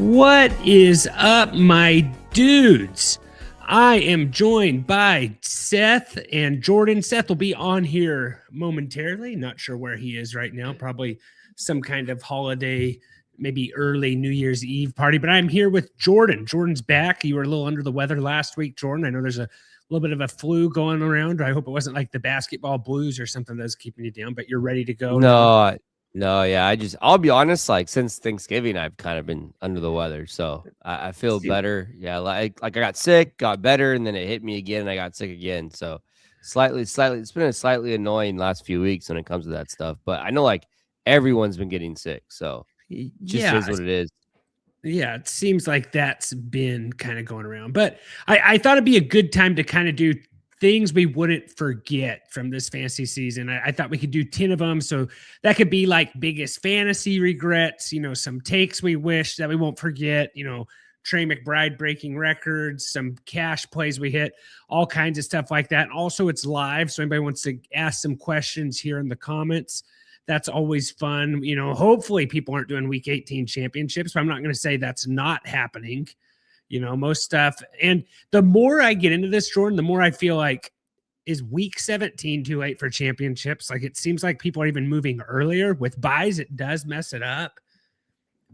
What is up, my dudes? I am joined by Seth and Jordan. Seth will be on here momentarily. Not sure where he is right now. Probably some kind of holiday, maybe early New Year's Eve party. But I'm here with Jordan. Jordan's back. You were a little under the weather last week, Jordan. I know there's a little bit of a flu going around. I hope it wasn't like the basketball blues or something that's keeping you down, but you're ready to go now. No, yeah. I'll be honest, like since Thanksgiving, I've kind of been under the weather. So I feel better. Yeah. Like I got sick, got better, and then it hit me again and I got sick again. So slightly, it's been a slightly annoying last few weeks when it comes to that stuff. But I know like everyone's been getting sick. So just is what it is. Yeah, it seems like that's been kind of going around. But I thought it'd be a good time to kind of do things we wouldn't forget from this fantasy season. I thought we could do 10 of them. So that could be like biggest fantasy regrets, some takes we wish that we won't forget, Trey McBride breaking records, some cash plays we hit, all kinds of stuff like that. And also it's live. So anybody wants to ask some questions here in the comments, that's always fun. Hopefully people aren't doing week 18 championships, but I'm not going to say that's not happening. Most stuff. And the more I get into this, Jordan, the more I feel like, is week 17 too late for championships? Like, it seems like people are even moving earlier. With buys, it does mess it up.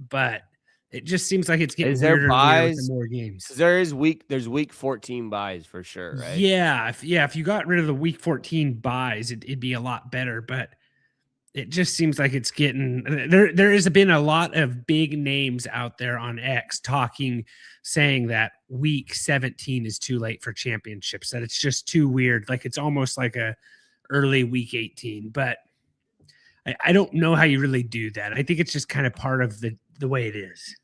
But it just seems like it's getting weirder and weirder with the more games. There's week 14 buys for sure, right? Yeah. If you got rid of the week 14 buys, it'd be a lot better. But it just seems like it's getting there has been a lot of big names out there on X saying that week 17 is too late for championships, that it's just too weird. Like it's almost like a early week 18, but I don't know how you really do that. I think it's just kind of part of the way it is.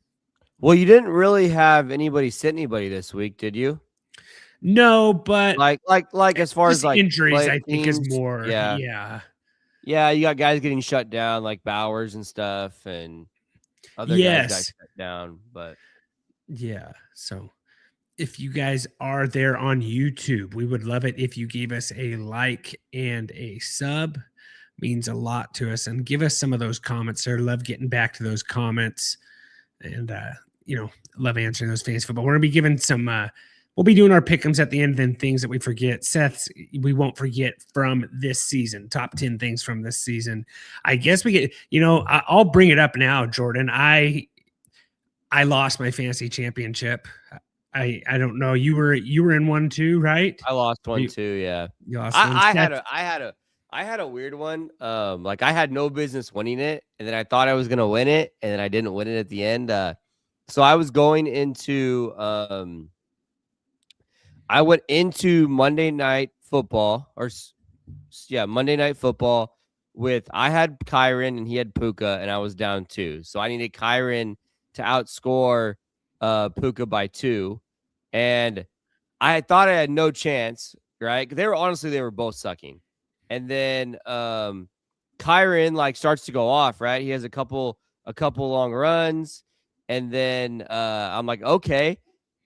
Well, you didn't really have anybody sit anybody this week, did you? No, but like as far as like injuries, I think is more. Yeah, you got guys getting shut down like Bowers and stuff, and other guys got shut down. But yeah, so if you guys are there on YouTube, we would love it if you gave us a like and a sub. Means a lot to us, and give us some of those comments there. Love getting back to those comments, and love answering those fantasy football. We're gonna be giving some. We'll be doing our pick'ems at the end, then things that we forget. Seth's, we won't forget from this season, top 10 things from this season. I guess we get, I'll bring it up now, Jordan. I lost my fantasy championship. I don't know. You were in one too, right? I lost one too. Yeah. You lost one. I had a weird one. Like I had no business winning it, and then I thought I was going to win it, and then I didn't win it at the end. So I was going into, I went into Monday Night Football Monday Night Football I had Kyron and he had Puka, and I was down 2. So I needed Kyron to outscore Puka by 2. And I thought I had no chance, right? They were both sucking. And then Kyron like starts to go off, right? He has a couple long runs, and then I'm like, okay.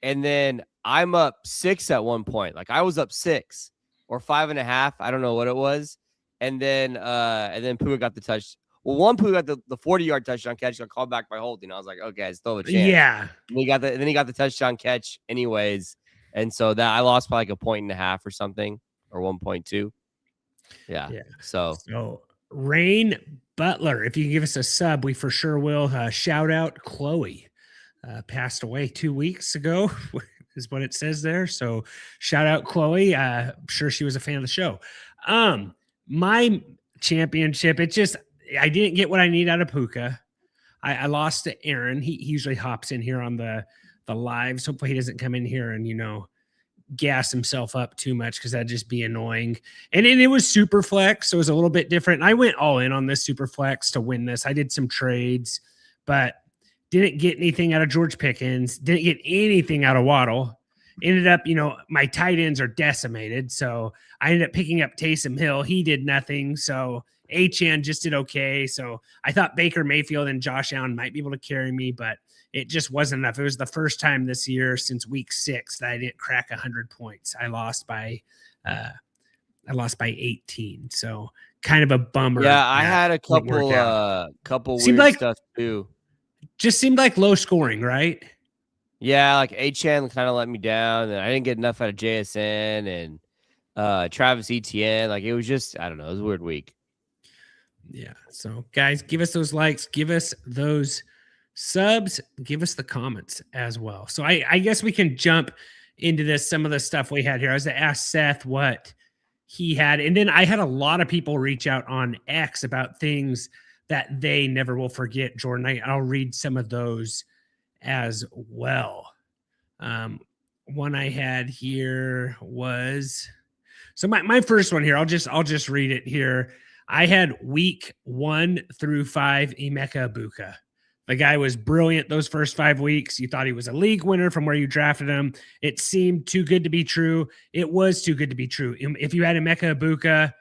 And then I'm up 6 at one point. Like I was up 6 or 5.5. I don't know what it was. And then Puka got the touch. Well, one Puka got the 40-yard touchdown catch. Got called back by holding. I was like, okay, I still have a chance. Yeah. And he got the touchdown catch anyways. And so that I lost by like 1.5 or something, or 1.2. Yeah. So Rain Butler, if you can give us a sub, we for sure will. Shout out Chloe. Passed away 2 weeks ago is what it says there. So shout out Chloe. I'm sure she was a fan of the show. My championship, I didn't get what I need out of Puka. I lost to Aaron. He usually hops in here on the lives. Hopefully he doesn't come in here and, gas himself up too much, because that'd just be annoying. And then it was super flex, so it was a little bit different. I went all in on this super flex to win this. I did some trades, but didn't get anything out of George Pickens, didn't get anything out of Waddle. Ended up, my tight ends are decimated. So I ended up picking up Taysom Hill. He did nothing. So HN just did okay. So I thought Baker Mayfield and Josh Allen might be able to carry me, but it just wasn't enough. It was the first time this year since week 6 that I didn't crack 100 points. I lost by 18. So kind of a bummer. Yeah, I had a couple weird stuff too. just seemed like low scoring, right? Yeah, like Achan kind of let me down, and I didn't get enough out of JSN and Travis Etienne. Like, it was just, I don't know, it was a weird week. Yeah. So, guys, give us those likes, give us those subs, give us the comments as well. So, I guess we can jump into this. Some of the stuff we had here. I was to ask Seth what he had, and then I had a lot of people reach out on X about things that they never will forget. Jordan, I'll read some of those as well. One I had here was so my first one here. I'll just read it here. I had week 1 through 5 Emeka Egbuka. The guy was brilliant those first 5 weeks. You thought he was a league winner from where you drafted him. It seemed too good to be true. It was too good to be true. If you had Emeka Egbuka,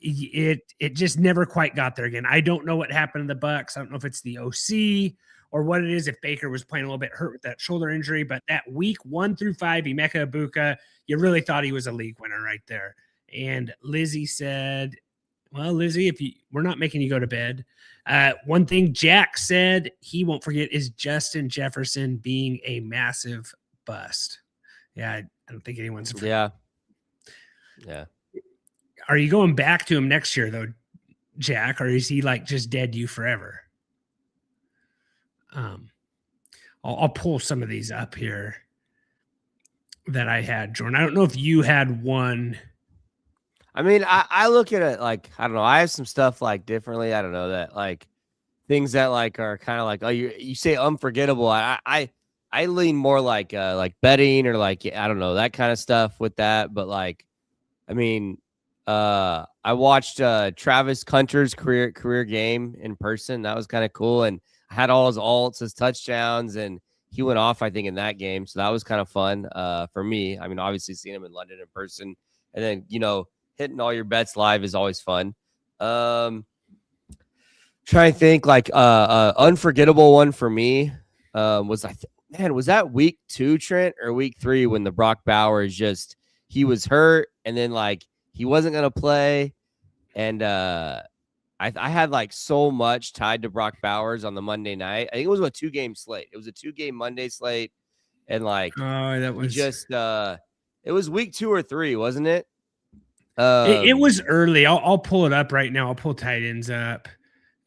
it just never quite got there again. I don't know what happened to the Bucks. I don't know if it's the OC or what it is. If Baker was playing a little bit hurt with that shoulder injury, but that week 1 through 5, Emeka Egbuka, you really thought he was a league winner right there. And Lizzie said, "Well, Lizzie, we're not making you go to bed." One thing Jack said he won't forget is Justin Jefferson being a massive bust. Yeah, I don't think anyone's. Yeah. Are you going back to him next year though, Jack, or is he like just dead to you forever? I'll pull some of these up here that I had, Jordan. I don't know if you had one. I mean, I look at it like, I don't know. I have some stuff like differently. I don't know, that like things that like are kind of like, oh, you say unforgettable. I lean more like betting or like, I don't know, that kind of stuff with that. But like, I mean, I watched Travis Hunter's career game in person. That was kind of cool. And I had all his alts, his touchdowns, and he went off, I think, in that game. So that was kind of fun for me. I mean, obviously seeing him in London in person, and then, hitting all your bets live is always fun. Trying to think, like unforgettable one for me was, was that week 2, Trent, or week 3 when the Brock Bowers he was hurt and then like he wasn't gonna play, and I had like so much tied to Brock Bowers on the Monday night. I think it was a 2-game slate. It was a 2-game Monday slate, and like that was it was week 2 or 3, wasn't it? It was early. I'll pull it up right now. I'll pull tight ends up,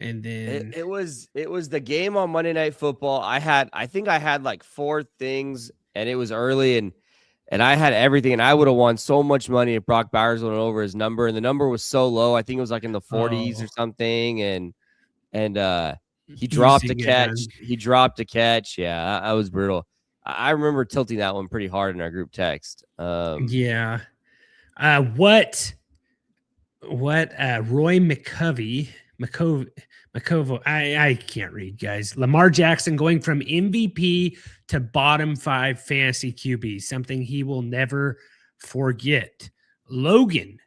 and then it was the game on Monday Night Football. I think I had like 4 things, and it was early, and I had everything, and I would have won so much money if Brock Bowers went over his number, and the number was so low. I think it was like in the 40s or something, and he dropped a catch. He dropped a catch. Yeah, I was brutal. I remember tilting that one pretty hard in our group text. Yeah. What Roy McCovo, I can't read, guys. Lamar Jackson going from MVP to bottom 5 fantasy QB, something he will never forget. Logan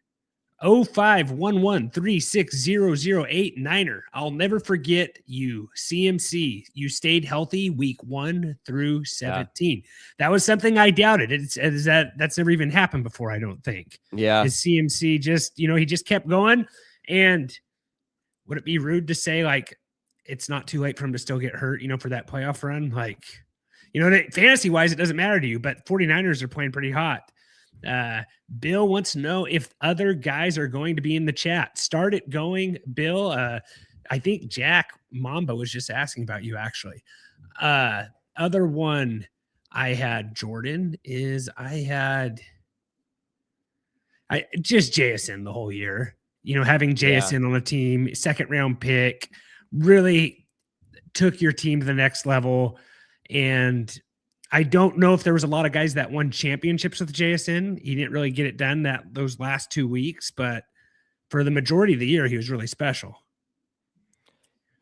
0511360089er. I'll never forget you. CMC, you stayed healthy week 1 through 17. Yeah. That was something I doubted. That's never even happened before, I don't think. Yeah. His CMC just, he just kept going. And would it be rude to say like it's not too late for him to still get hurt, for that playoff run? Like, fantasy wise, it doesn't matter to you, but 49ers are playing pretty hot. Bill wants to know if other guys are going to be in the chat. Start it going, Bill. I think Jack Mamba was just asking about you, actually. Other one I had, Jordan, is I just JSN the whole year. Having JSN on a team, 2nd round pick, really took your team to the next level. And I don't know if there was a lot of guys that won championships with JSN. He didn't really get it done those last 2 weeks, but for the majority of the year, he was really special.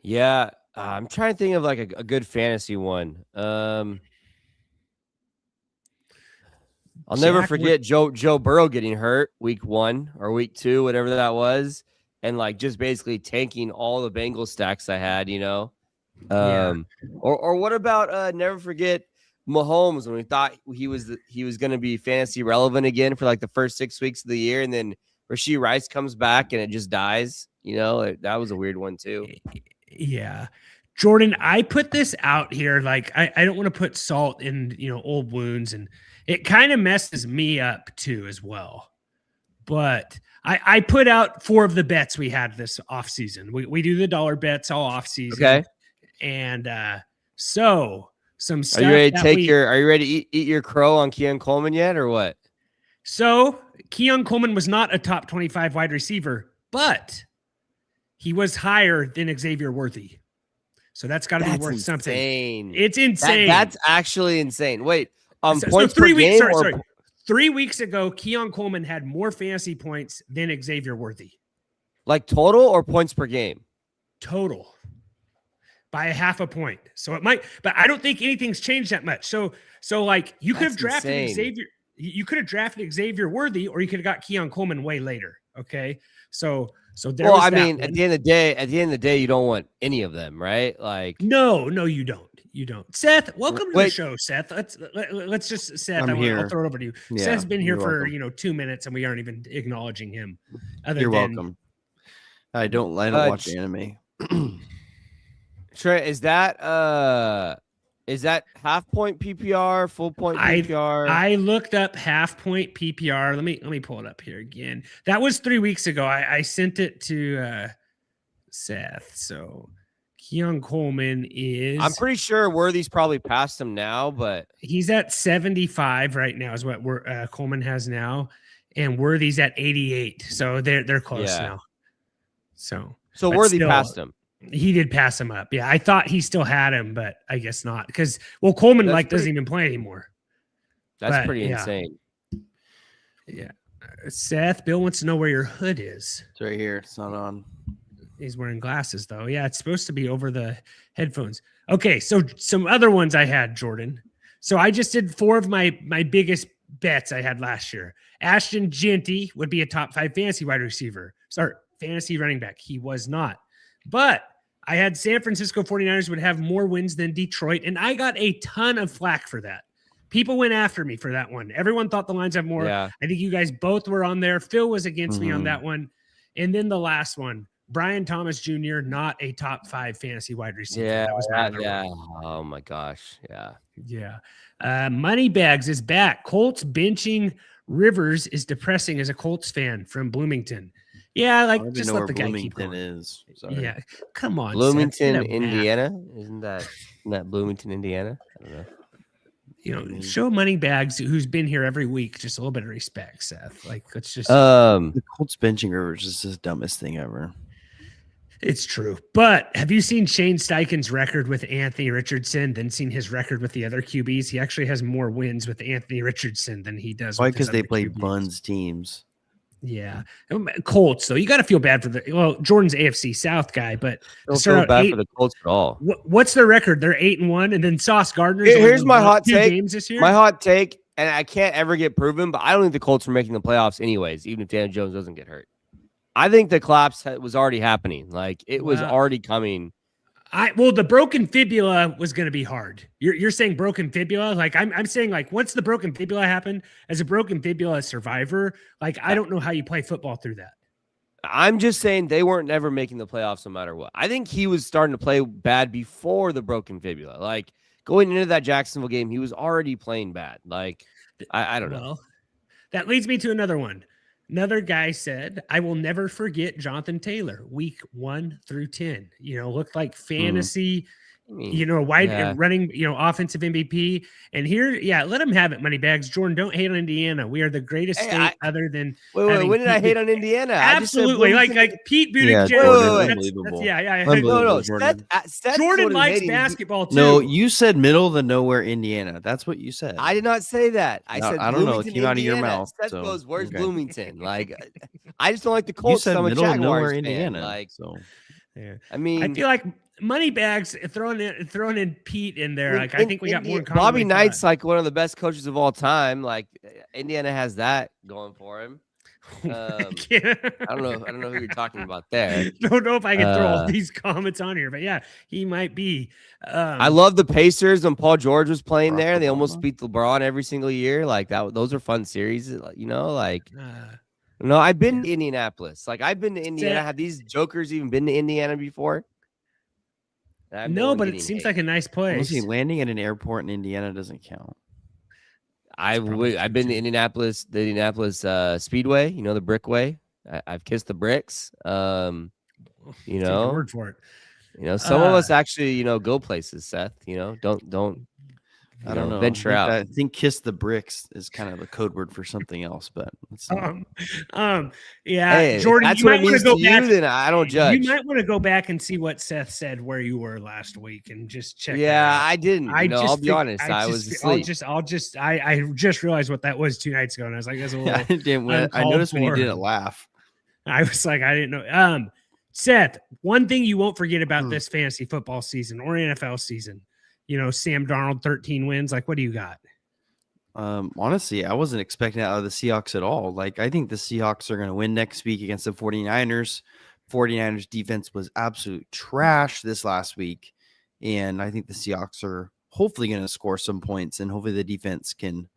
Yeah, I'm trying to think of like a good fantasy one. I'll never forget Joe Burrow getting hurt week 1 or week 2, whatever that was, and like just basically tanking all the Bengals stacks I had, Or what about never forget Mahomes when we thought he was going to be fantasy relevant again for like the first 6 weeks of the year, and then Rashee Rice comes back and it just dies. That was a weird one too. Yeah. Jordan, I put this out here. Like, I don't want to put salt in, old wounds, and it kind of messes me up too, as well. But I put out 4 of the bets we had this offseason. We do the dollar bets all offseason. Okay. And so some stuff. Are you ready to are you ready to eat your crow on Keon Coleman yet, or what? So Keon Coleman was not a top 25 wide receiver, but he was higher than Xavier Worthy. So that's got to be worth something. It's insane. That's actually insane. Wait, so points 3 per weeks. game. Sorry. 3 weeks ago, Keon Coleman had more fantasy points than Xavier Worthy. Like total or points per game? Total. By a half a point. So it might, but I don't think anything's changed that much. So like you could have drafted Xavier. You could have drafted Xavier Worthy, or you could have got Keon Coleman way later. Okay. So there. Well, I mean, at the end of the day, you don't want any of them, right? Like, no, you don't. You don't. Seth, welcome to the show, Seth. Let's just Seth. I'll throw it over to you. Yeah, Seth's been here for 2 minutes, and we aren't even acknowledging him. You're welcome. I don't watch anime. Trey, is that half point PPR, full point PPR? I looked up half point PPR. Let me pull it up here again. That was 3 weeks ago. I sent it to Seth. So Keon Coleman is. I'm pretty sure Worthy's probably past him now, but he's at 75 right now. Is what Coleman has now, and Worthy's at 88. So they're close now. So Worthy passed him. He did pass him up. Yeah, I thought he still had him, but I guess not. Because Coleman doesn't even play anymore. That's pretty insane. Yeah. Seth, Bill wants to know where your hood is. It's right here. It's not on. He's wearing glasses though. Yeah, it's supposed to be over the headphones. Okay, so some other ones I had, Jordan. So I just did 4 of my biggest bets I had last year. Ashton Genty would be a top 5 fantasy wide receiver. Sorry, fantasy running back. He was not. But I had San Francisco 49ers would have more wins than Detroit, and I got a ton of flack for that. People went after me for that one. Everyone thought the Lions have more. Yeah. I think you guys both were on there. Phil was against me on that one. And then the last one, Brian Thomas Jr., not a top 5 fantasy wide receiver. Yeah, that was Oh, my gosh. Yeah. Yeah. Moneybags is back. Colts benching Rivers is depressing as a Colts fan from Bloomington. Yeah, just let the guy keep going. Is. Sorry. Yeah, come on. Bloomington, Indiana? Isn't that Bloomington, Indiana? I don't know. Show Moneybags, who's been here every week, just a little bit of respect, Seth. Let's just. The Colts benching Rivers is the dumbest thing ever. It's true. But have you seen Shane Steichen's record with Anthony Richardson, then seen his record with the other QBs? He actually has more wins with Anthony Richardson than he does. Why? Because they play Buns teams. Yeah. Colts, though. You got to feel bad for Jordan's AFC South guy, but don't feel bad for the Colts at all. What's their record? They're 8-1, and then Sauce Gardner's here's my hot take. Games this year. My hot take, and I can't ever get proven, but I don't think the Colts are making the playoffs anyways, even if Daniel Jones doesn't get hurt. I think the collapse was already happening. It was already coming. The broken fibula was going to be hard. You're saying broken fibula? I'm saying once the broken fibula happened, as a broken fibula survivor, I don't know how you play football through that. I'm just saying they weren't never making the playoffs no matter what. I think he was starting to play bad before the broken fibula. Going into that Jacksonville game, he was already playing bad. I don't know. Well, that leads me to another one. Another guy said, I will never forget Jonathan Taylor, week 1 through 10. Looked like fantasy, running, offensive MVP. And here, let him have it, Moneybags. Jordan, don't hate on Indiana. We are the greatest state other than. Wait, when did I hate on Indiana? Absolutely. Like Pete Buttigieg. Unbelievable. No. Jordan likes basketball too. No, you said middle of the nowhere, Indiana. That's what you said. I did not say that. I said I don't know. It came out of your mouth. Seth goes, where's Bloomington? I just don't like the Colts. You said I'm a middle of nowhere, Jaguars Indiana. Yeah. I mean, I feel like Moneybags throwing in Pete in there. I think we got more in common. Bobby Knight's one of the best coaches of all time. Indiana has that going for him. I don't know who you're talking about there. Don't know if I can throw all these comments on here, but yeah, he might be. I love the Pacers when Paul George was playing there. They almost beat LeBron every single year. Those are fun series. No, I've been to Indianapolis. I've been to Indiana. Have these jokers even been to Indiana before? have No, one but it getting seems hate. like a nice place. Honestly, landing at an airport in Indiana doesn't count. I've been to Indianapolis, the Indianapolis Speedway. You know, the Brickway. I've kissed the bricks. You Take your know, word for it. some of us actually, go places. Seth, don't. I don't know. Venture out. I think "kiss the bricks" is kind of a code word for something else, but let's see. Yeah, Hey, Jordan, that's you what might it want to means go to back. you. Then I don't judge. You might want to go back and see what Seth said where you were last week and just check. Yeah, I didn't. I'll be think- honest. I was asleep. I just realized what that was 2 nights ago, and I was like, that's a little. I noticed when you for. didn't laugh. I was like, I didn't know. Seth, one thing you won't forget about this fantasy football season or NFL season, Sam Darnold, 13 wins. Like, what do you got? Honestly, I wasn't expecting that out of the Seahawks at all. Like, I think the Seahawks are going to win next week against the 49ers. 49ers defense was absolute trash this last week. And I think the Seahawks are hopefully going to score some points, and hopefully the defense can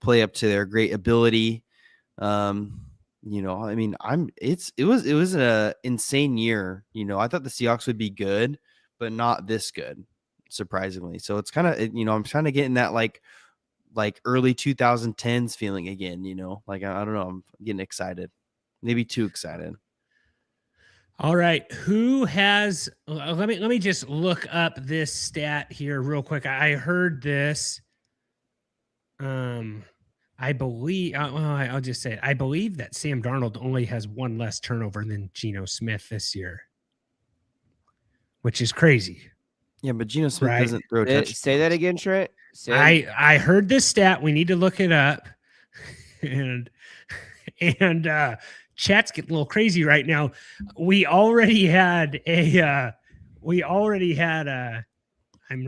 play up to their great ability. I mean, it was an insane year. I thought the Seahawks would be good, but not this good, surprisingly. So it's kind of, I'm trying to get in that like early 2010s feeling again, like, I don't know. I'm getting excited, maybe too excited. All right. Who has, let me just look up this stat here real quick. I heard this. I believe, I'll just say it. I believe that Sam Darnold only has one less turnover than Geno Smith this year, which is crazy. Yeah, but Geno Smith doesn't throw touchdowns. Say that again, Trent. I heard this stat. We need to look it up. and chat's getting a little crazy right now. We already had I'm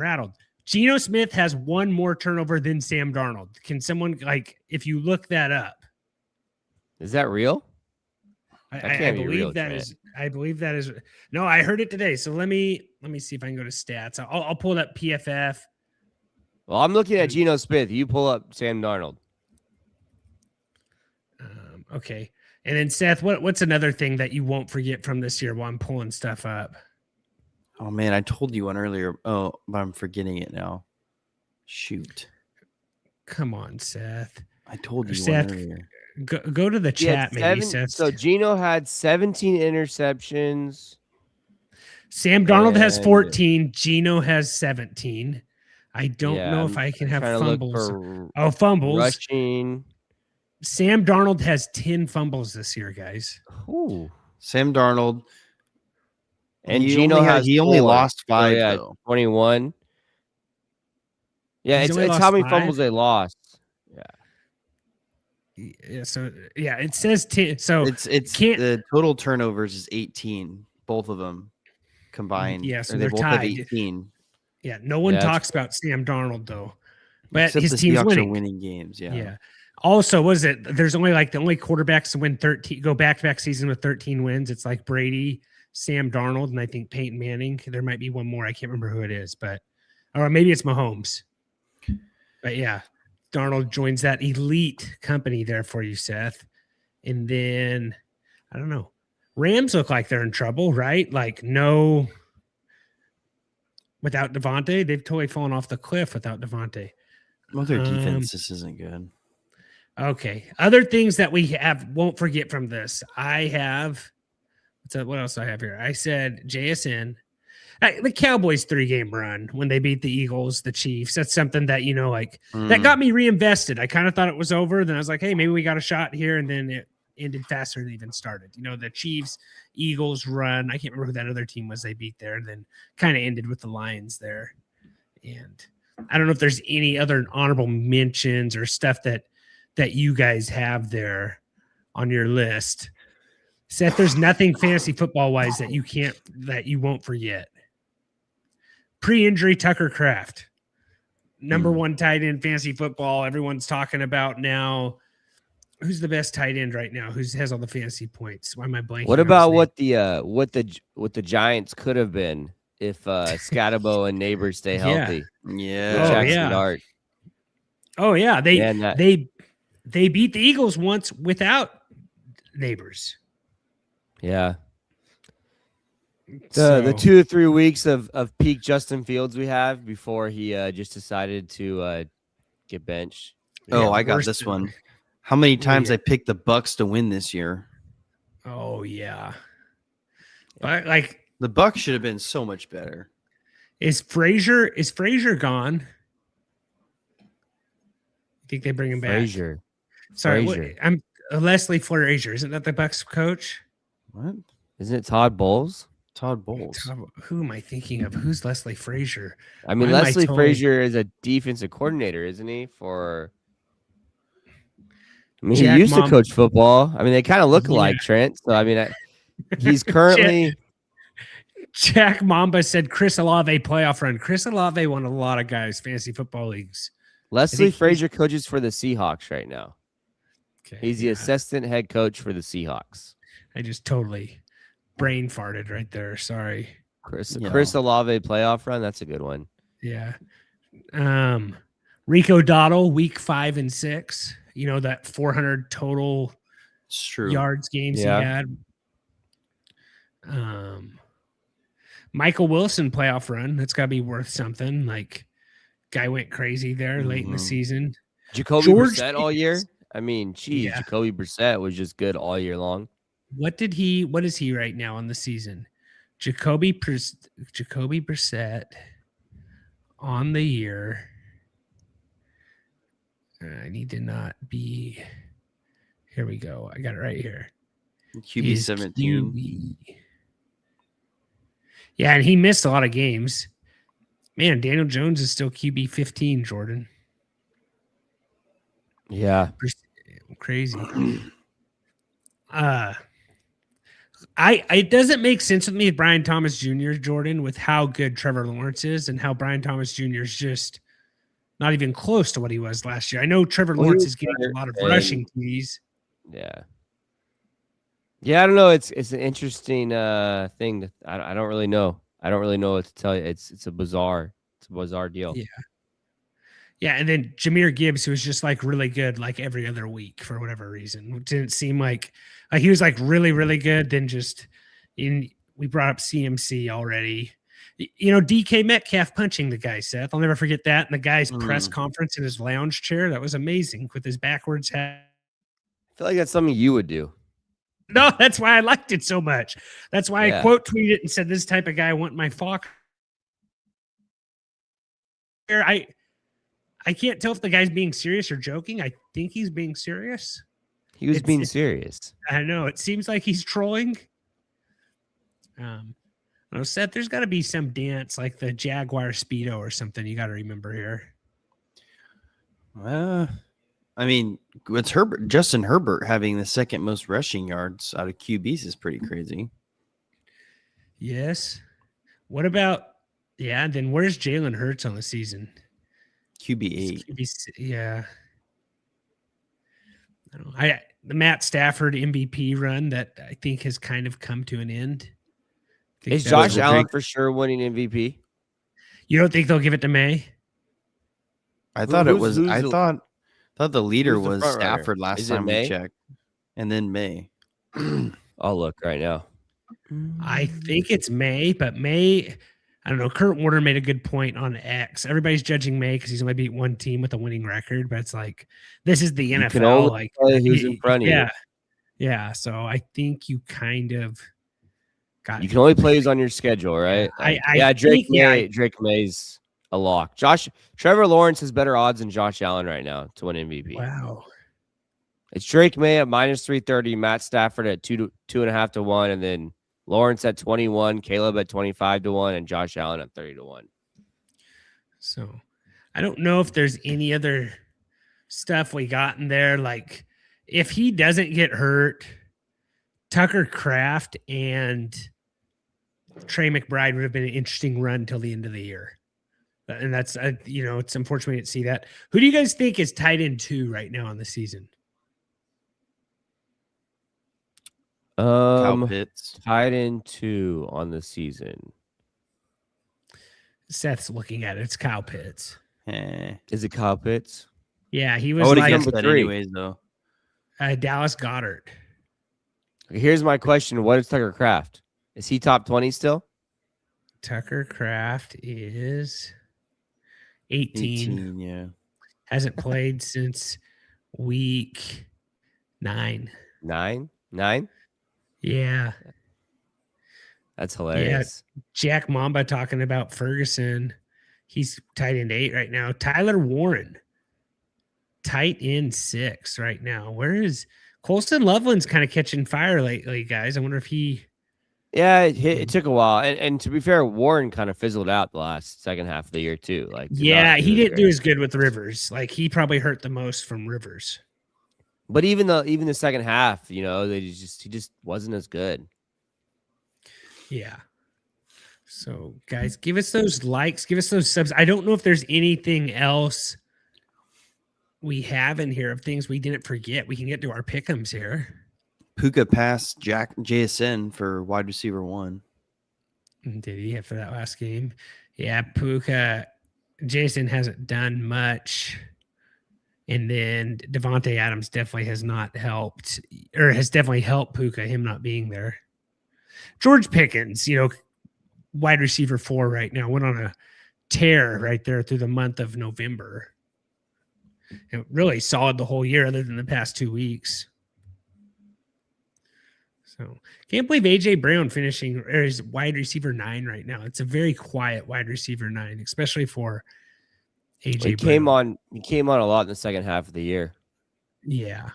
rattled. Geno Smith has one more turnover than Sam Darnold. Can someone, if you look that up? Is that real? I believe that is. I believe that is. No, I heard it today. So let me see if I can go to stats. I'll pull it up PFF. Well, I'm looking at Geno Smith. You pull up Sam Darnold. Okay. And then Seth, what's another thing that you won't forget from this year while I'm pulling stuff up? Oh man, I told you one earlier. Oh, but I'm forgetting it now. Shoot. Come on, Seth. I told you Seth, one earlier. Go to the chat, maybe, Seth. So Geno had 17 interceptions. Sam Darnold has 14. Geno has 17. I don't know if I can have fumbles. Fumbles. Rushing. Sam Darnold has 10 fumbles this year, guys. Ooh. Sam Darnold. And Geno he only lost 5, though. 21. Yeah, it's how many fumbles they lost. Yeah, so it says 10. So it's the total turnovers is 18, both of them combined. Yeah, so they both have tied. 18. Yeah, no one talks about Sam Darnold though, but except his the team's Seahawks winning. are winning games. Yeah. Also, there's only the only quarterbacks to win 13, go back-to-back season with 13 wins. It's like Brady, Sam Darnold, and I think Peyton Manning. There might be one more. I can't remember who it is, or maybe it's Mahomes. But yeah, Darnold joins that elite company there for you, Seth. And then, I don't know. Rams look like they're in trouble, right? Without Devontae, they've totally fallen off the cliff without Devontae. Well, their defense just isn't good. Okay. Other things that we won't forget from this. I have, what else do I have here? I said JSN. The Cowboys 3-game run when they beat the Eagles, the Chiefs. That's something that, that got me reinvested. I kind of thought it was over. Then I was like, hey, maybe we got a shot here. And then it ended faster than it even started. The Chiefs, Eagles run. I can't remember who that other team was they beat there. And then kind of ended with the Lions there. And I don't know if there's any other honorable mentions or stuff that you guys have there on your list. Seth, there's nothing fantasy football wise that you won't forget. Pre-injury Tucker Kraft, number one tight end fantasy football. Everyone's talking about now. Who's the best tight end right now? Who has all the fantasy points? Why am I blanking? What about what the Giants could have been if Scatabo and Neighbors stay healthy? Yeah. Jackson Dart. Oh yeah, they beat the Eagles once without Neighbors. Yeah. The So, 2 or 3 weeks of peak Justin Fields we have before he just decided to get benched. Oh, yeah, I got worse this than- one. How many Oh, times yeah. I picked the Bucks to win this year? Oh yeah, but like, The Bucks should have been so much better. is Frazier gone? You think they bring him back? Frazier. Sorry, Frazier. I'm Leslie Frazier. Isn't that the Bucks coach? What? Isn't it Todd Bowles? Todd Bowles. Who am I thinking of? Who's Leslie Frazier? I mean, Why am I Leslie told- Frazier is a defensive coordinator, isn't he? I mean, he Jack used to Mom- coach football. I mean, they kind of look Yeah. alike, Trent. So, I mean, he's currently Jack Mamba said Chris Olave playoff run. Chris Olave won a lot of guys fantasy football leagues. Leslie he's- Frazier coaches for the Seahawks right now. Okay, He's the yeah. assistant head coach for the Seahawks. I just totally brain farted right there. Sorry. Chris Yeah. Olave playoff run. That's a good one. Yeah. Rico Dottle, week 5 and 6. You know, that 400 total It's true. yards games Yeah. he had. Michael Wilson playoff run. That's got to be worth something. Like, guy went crazy there late in the Mhm. season. Jacoby George Brissett all year. Pickens. I mean, geez, Yeah. Jacoby Brissett was just good all year long. What is he right now on the season? Jacoby Brissett on the year. I need to not be. Here we go. I got it right here. QB Is 17. QB. Yeah, and he missed a lot of games. Man, Daniel Jones is still QB 15, Jordan. Yeah. Crazy. It doesn't make sense with me with Brian Thomas Jr., Jordan, with how good Trevor Lawrence is and how Brian Thomas Jr. is just not even close to what he was last year. I know Trevor Well, he Lawrence was is getting a lot of hurt, rushing TDs. Yeah. Yeah, I don't know. It's an interesting thing that I don't really know. I don't really know what to tell you. It's a bizarre deal. Yeah. Yeah, and then Jahmyr Gibbs, who was just like really good, like every other week for whatever reason. It didn't seem like he was like really, really good. Then we brought up CMC already. You know, DK Metcalf punching the guy, Seth. I'll never forget that. And the guy's press conference in his lounge chair. That was amazing with his backwards hat. I feel like that's something you would do. No, that's why I liked it so much. That's why Yeah. I quote tweeted it and said, this type of guy I want my Fox. I can't tell if the guy's being serious or joking. I think he's being serious. He was It's- being it's- serious. I know. It seems like he's trolling. No, Seth, there's got to be some dance like the Jaguar Speedo or something you got to remember here. I mean, it's Justin Herbert having the second most rushing yards out of QBs is pretty crazy. Yes. What about, then where's Jalen Hurts on the season? QB 8. Yeah. I don't know. The Matt Stafford MVP run that I think has kind of come to an end. Is that Josh was- Allen for sure winning MVP? You don't think they'll give it to May? I thought it who's- was. who's I the- thought the leader who's the was front runner? Stafford last Is it time we May? checked, and then May. I'll look right now. I think it's May, but May, I don't know. Kurt Warner made a good point on X. Everybody's judging May because he's only beat one team with a winning record, but it's like this is the You NFL. can only Like play who's in front of you. Yeah. So I think you kind of got. You can only play who's on your schedule, right? I Like, Drake think- yeah, May. Drake May's a lock. Trevor Lawrence has better odds than Josh Allen right now to win MVP. Wow. It's Drake May at -330, Matt Stafford at 2.5 to 1, and then Lawrence at 21, Caleb at 25 to 1, and Josh Allen at 30 to 1. So I don't know if there's any other stuff we got in there. Like if he doesn't get hurt, Tucker Kraft and Trey McBride would have been an interesting run until the end of the year. And that's, it's unfortunate we didn't see that. Who do you guys think is tight end 2 right now on the season? Kyle Pitts. Tied in 2 on the season. Seth's looking at it. It's Kyle Pitts. Is it Kyle Pitts? Yeah, he I was would have like guessed number that 3. anyways, though. Dallas Goddard. Here's my question: what is Tucker Kraft? Is he top 20 still? Tucker Kraft is 18. 18, yeah. Hasn't played since week 9. 9? Yeah. That's Yeah. hilarious. Jack Mamba talking about Ferguson. He's tight end 8 right now. Tyler Warren, tight end 6 right now. Where is Colston Loveland's kind of catching fire lately, guys? I wonder if he. Yeah, it took a while. And to be fair, Warren kind of fizzled out the last second half of the year too. Like, Yeah, he didn't do great. as good with Rivers. Like, he probably hurt the most from Rivers. But even the second half, he just wasn't as good. Yeah. So, guys, give us those likes, give us those subs. I don't know if there's anything else we have in here of things we didn't forget. We can get to our pick'ems here. Puka passed JSN for wide receiver 1. Did he hit for that last game? Yeah, Puka. Jason hasn't done much. And then Devontae Adams definitely has not helped, or has definitely helped Puka, him not being there. George Pickens, wide receiver 4 right now, went on a tear right there through the month of November. And really solid the whole year other than the past 2 weeks. So can't believe AJ Brown finishing or is wide receiver 9 right now. It's a very quiet wide receiver 9, especially for AJ Brown. He came on a lot in the second half of the year. Yeah.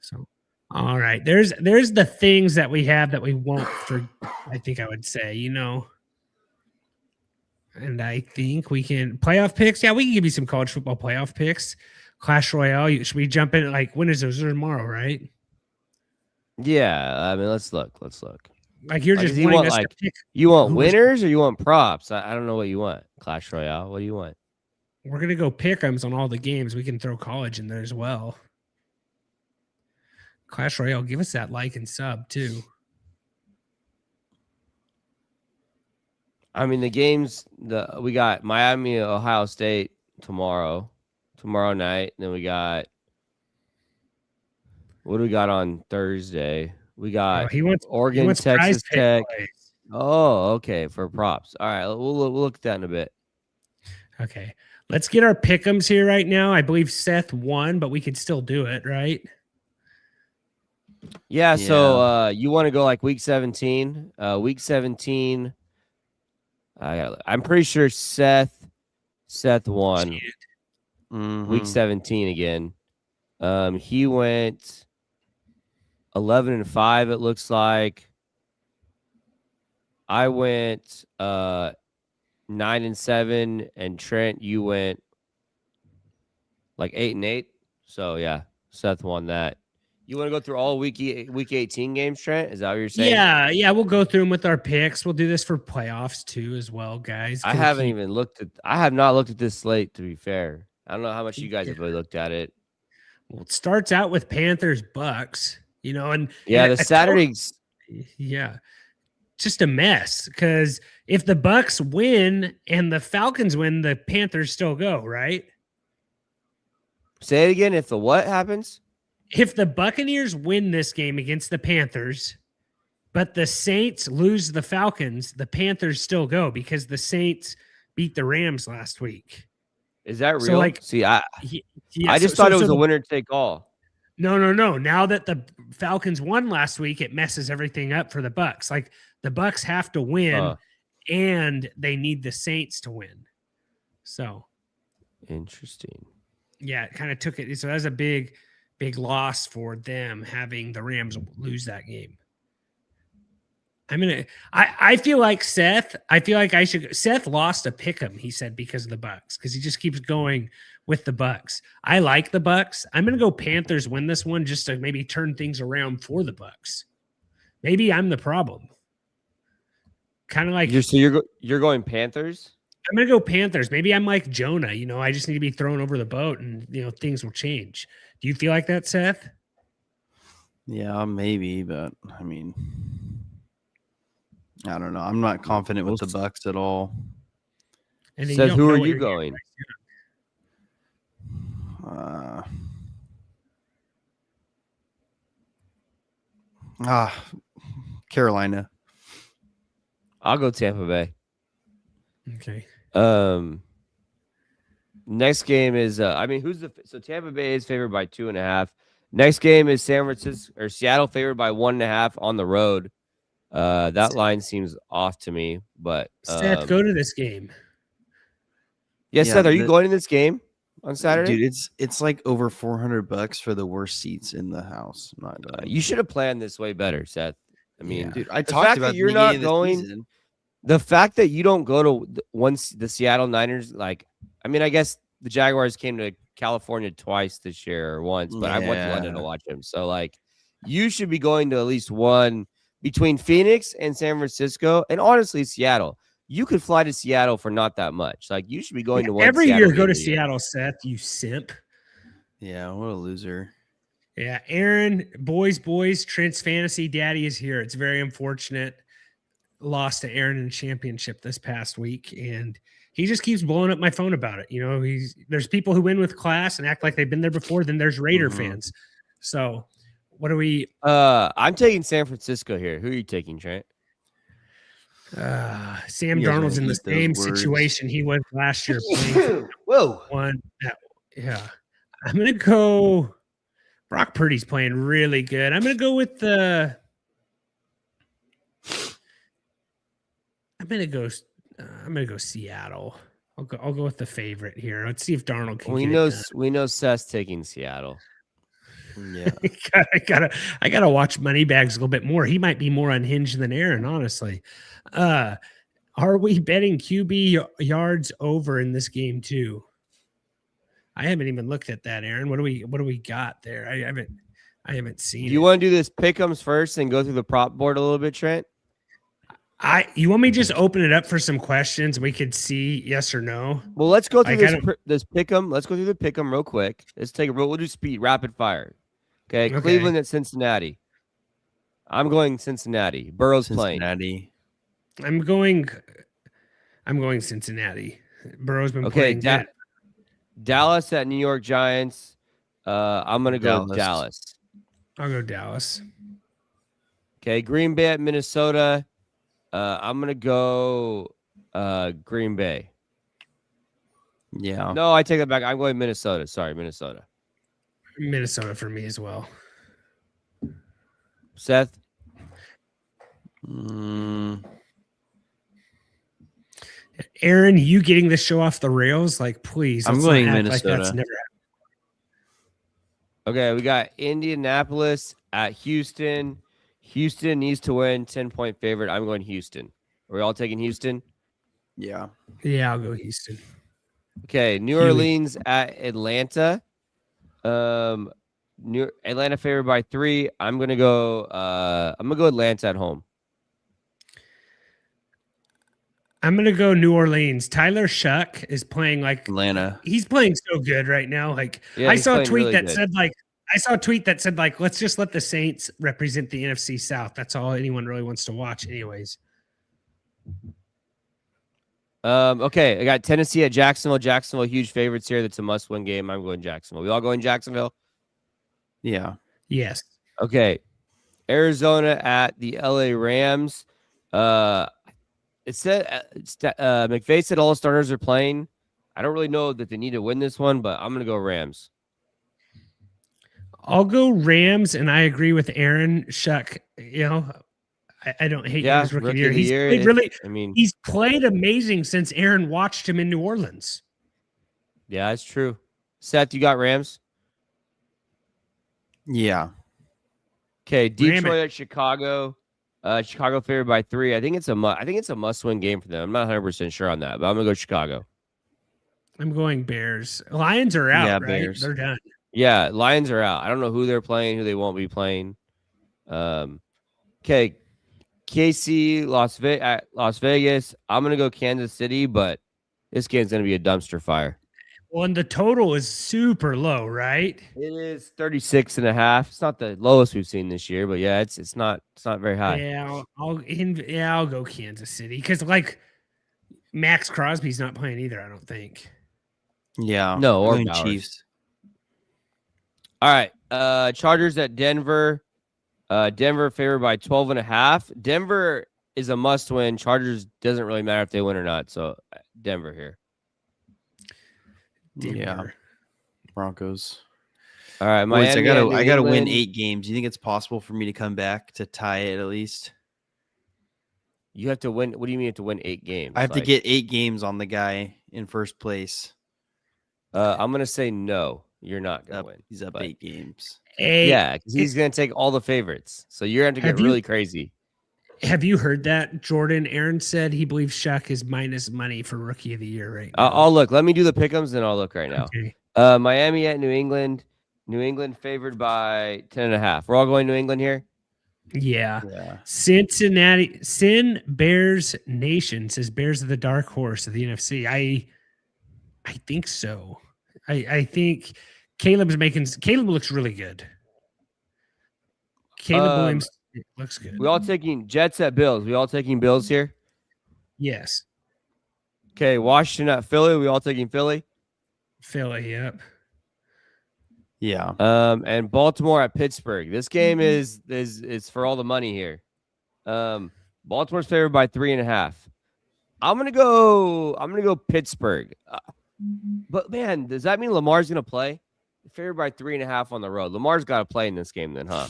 So all right. There's the things that we have that we won't forget, I think I would say, And I think we can playoff picks. Yeah, we can give you some college football playoff picks. Clash Royale. Should we jump in? Like, when is those? Tomorrow, right? Yeah, I mean, let's look. Like, you're just wanting us to pick. You want winners or you want props? I don't know what you want. Clash Royale. What do you want? We're gonna go pick'ems on all the games. We can throw college in there as well. Clash Royale. Give us that like and sub too. I mean, the games we got Miami, Ohio State tomorrow night. And then we got, what do we got on Thursday? We got Oregon, Texas Tech. Oh, okay, for props. All right, we'll look at that in a bit. Okay, let's get our pick'ems here right now. I believe Seth won, but we could still do it, right? Yeah. So you want to go like week 17? Week 17. I'm pretty sure Seth won. Mm-hmm. Week 17 again. He went 11-5. It looks like. I went 9-7, and Trent, you went like 8-8. So yeah, Seth won that. You want to go through all week 18 games, Trent? Is that what you're saying? Yeah, we'll go through them with our picks. We'll do this for playoffs too, as well, guys. I have not looked at this slate, to be fair. I don't know how much you guys have really looked at it. Well, it starts out with Panthers Bucks, and the Saturdays. Yeah, just a mess because if the Bucks win and the Falcons win, the Panthers still go, right? Say it again. If the what happens? If the Buccaneers win this game against the Panthers, but the Saints lose the Falcons, the Panthers still go because the Saints beat the Rams last week. Is that real? So, like, see, I just thought it was a winner take all. No. Now that the Falcons won last week, it messes everything up for the Bucks. Like, the Bucks have to win, and they need the Saints to win. So interesting. Yeah, it kind of took it. So that was a big loss for them having the Rams lose that game. I feel like Seth lost a pick'em, he said, because of the Bucks, because he just keeps going with the Bucks. I like the Bucks. I'm going to go Panthers win this one just to maybe turn things around for the Bucks. Maybe I'm the problem. Kind of like you're going Panthers? I'm going to go Panthers. Maybe I'm like Jonah, I just need to be thrown over the boat and, things will change. Do you feel like that, Seth? Yeah, maybe, but I mean, I don't know. I'm not confident with the Bucks at all. And Seth, who are you going? Carolina. I'll go Tampa Bay. Okay. Next game is so Tampa Bay is favored by 2.5. Next game is San Francisco or Seattle favored by 1.5 on the road. That line seems off to me, but Seth, go to this game. Yeah, Seth, are you going to this game on Saturday? Dude, it's like over $400 for the worst seats in the house. I'm not going. You should have planned this way better, Seth. I mean, dude, I the talked fact about that you're the not beginning of the going. season. The fact that you don't go to the Seattle Niners, like, I mean, I guess the Jaguars came to California twice this year or once, but I went to London to watch them. So, like, you should be going to at least one between Phoenix and San Francisco, and honestly, Seattle. You could fly to Seattle for not that much. Like, you should be going to one every Seattle year. Go to game a year. Seattle, Seth. You simp. Yeah, what a loser. Yeah, Aaron, boys, Trent's fantasy daddy is here. It's very unfortunate. Lost to Aaron in the championship this past week, and he just keeps blowing up my phone about it. You know, there's people who win with class and act like they've been there before. Then there's Raider fans. So, what are we? I'm taking San Francisco here. Who are you taking, Trent? Sam Darnold's in the same situation he was last year. Whoa, yeah. I'm gonna go. Brock Purdy's playing really good. I'm gonna go with the. I'm gonna go Seattle. I'll go with the favorite here. Let's see if Darnold can. We know Seth's taking Seattle. Yeah, I gotta watch Moneybags a little bit more. He might be more unhinged than Aaron, honestly. Are we betting QB yards over in this game too? I haven't even looked at that, Aaron. What do we got there? I haven't seen. Do you want to do this pick'ems first and go through the prop board a little bit, Trent? You want me to just open it up for some questions? We could see yes or no. Well, let's go through this pick'em. Let's go through the pick'em real quick. We'll do speed, rapid fire. Okay, Cleveland at Cincinnati. I'm going Cincinnati. Burrow's playing. I'm going Cincinnati. Burrow's been playing. Dallas at New York Giants. I'm gonna go Dallas. I'll go Dallas. Okay, Green Bay at Minnesota. I'm gonna go Green Bay. Yeah. No, I take that back. I'm going Minnesota. Sorry, Minnesota. Minnesota for me as well. Seth? Aaron, you getting this show off the rails? Like, please. I'm going Minnesota. Like that's never happened. Okay, we got Indianapolis at Houston. Houston needs to win, 10-point favorite. I'm going Houston. Are we all taking Houston? Yeah. Yeah, I'll go Houston. Okay, New Orleans at Atlanta. Atlanta favored by 3. I'm gonna go Atlanta at home. I'm gonna go New Orleans. Tyler Shuck is playing like Atlanta. He's playing so good right now. Like I saw a tweet that said let's just let the Saints represent the NFC South. That's all anyone really wants to watch, anyways. Okay, I got Tennessee at Jacksonville. Jacksonville, huge favorites here. That's a must-win game. I'm going Jacksonville. We all going Jacksonville? Yeah. Yes. Okay. Arizona at the LA Rams. It said McVay said all the starters are playing. I don't really know that they need to win this one, but I'm gonna go Rams. I'll go Rams, and I agree with Aaron Shuck. You know, I don't hate his rookie year. He's played amazing since Aaron watched him in New Orleans. Yeah, that's true. Seth, you got Rams? Yeah. Okay, Detroit at Chicago. Chicago favored by 3. I think it's a must-win game for them. I'm not 100% sure on that, but I'm gonna go Chicago. I'm going Bears. Lions are out, right? Bears. They're done. Yeah, Lions are out. I don't know who they're playing, who they won't be playing. Okay, KC, Las Vegas. I'm gonna go Kansas City, but this game's gonna be a dumpster fire. Well, and the total is super low, right? It is 36.5. It's not the lowest we've seen this year, but yeah, it's not very high. Yeah, I'll go Kansas City because like Max Crosby's not playing either. I don't think. Yeah. No, or Chiefs. All right. Chargers at Denver. Denver favored by 12.5. Denver is a must win. Chargers doesn't really matter if they win or not. So Denver here. Denver. Yeah. Broncos. All right, Boys, Miami. I gotta win England. 8 games. You think it's possible for me to come back to tie it at least? You have to win. What do you mean you have to win 8 games? I have to get 8 games on the guy in first place. I'm gonna say no. You're not gonna win. He's up but- 8 games. Yeah, because he's gonna take all the favorites. So you're gonna have to get really crazy. Have you heard that, Jordan? Aaron said he believes Shuck is minus money for Rookie of the Year right now. I'll look. Let me do the pick'ems, and I'll look right now. Okay. Miami at New England. New England favored by 10.5. We're all going New England here. Yeah. Yeah. Cincinnati, Sin Bears Nation says Bears are the dark horse of the NFC. I think so. I think Caleb looks really good. Caleb Williams looks good. We all taking Jets at Bills. We all taking Bills here. Yes. Okay, Washington at Philly. We all taking Philly. Philly, yep. Yeah. And Baltimore at Pittsburgh. This game is for all the money here. Baltimore's favored by 3.5. I'm gonna go Pittsburgh. But man, does that mean Lamar's gonna play? Favored by 3.5 on the road. Lamar's got to play in this game, then, huh?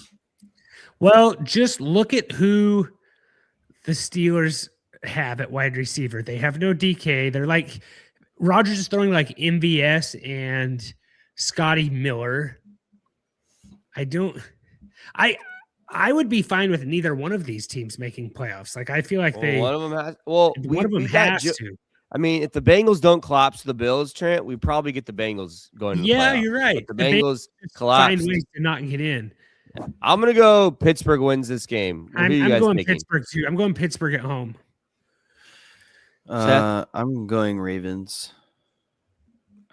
Well, just look at who the Steelers have at wide receiver. They have no DK. They're like Rodgers is throwing like MVS and Scotty Miller. I would be fine with neither one of these teams making playoffs. Like I feel like one of them has. one of them has to. I mean, if the Bengals don't collapse the Bills, Trent, we probably get the Bengals going. To the playoffs. You're right. But the Bengals collapse. Find ways to not get in. I'm gonna go Pittsburgh wins this game. I'm going Pittsburgh too. I'm going Pittsburgh at home. I'm going Ravens.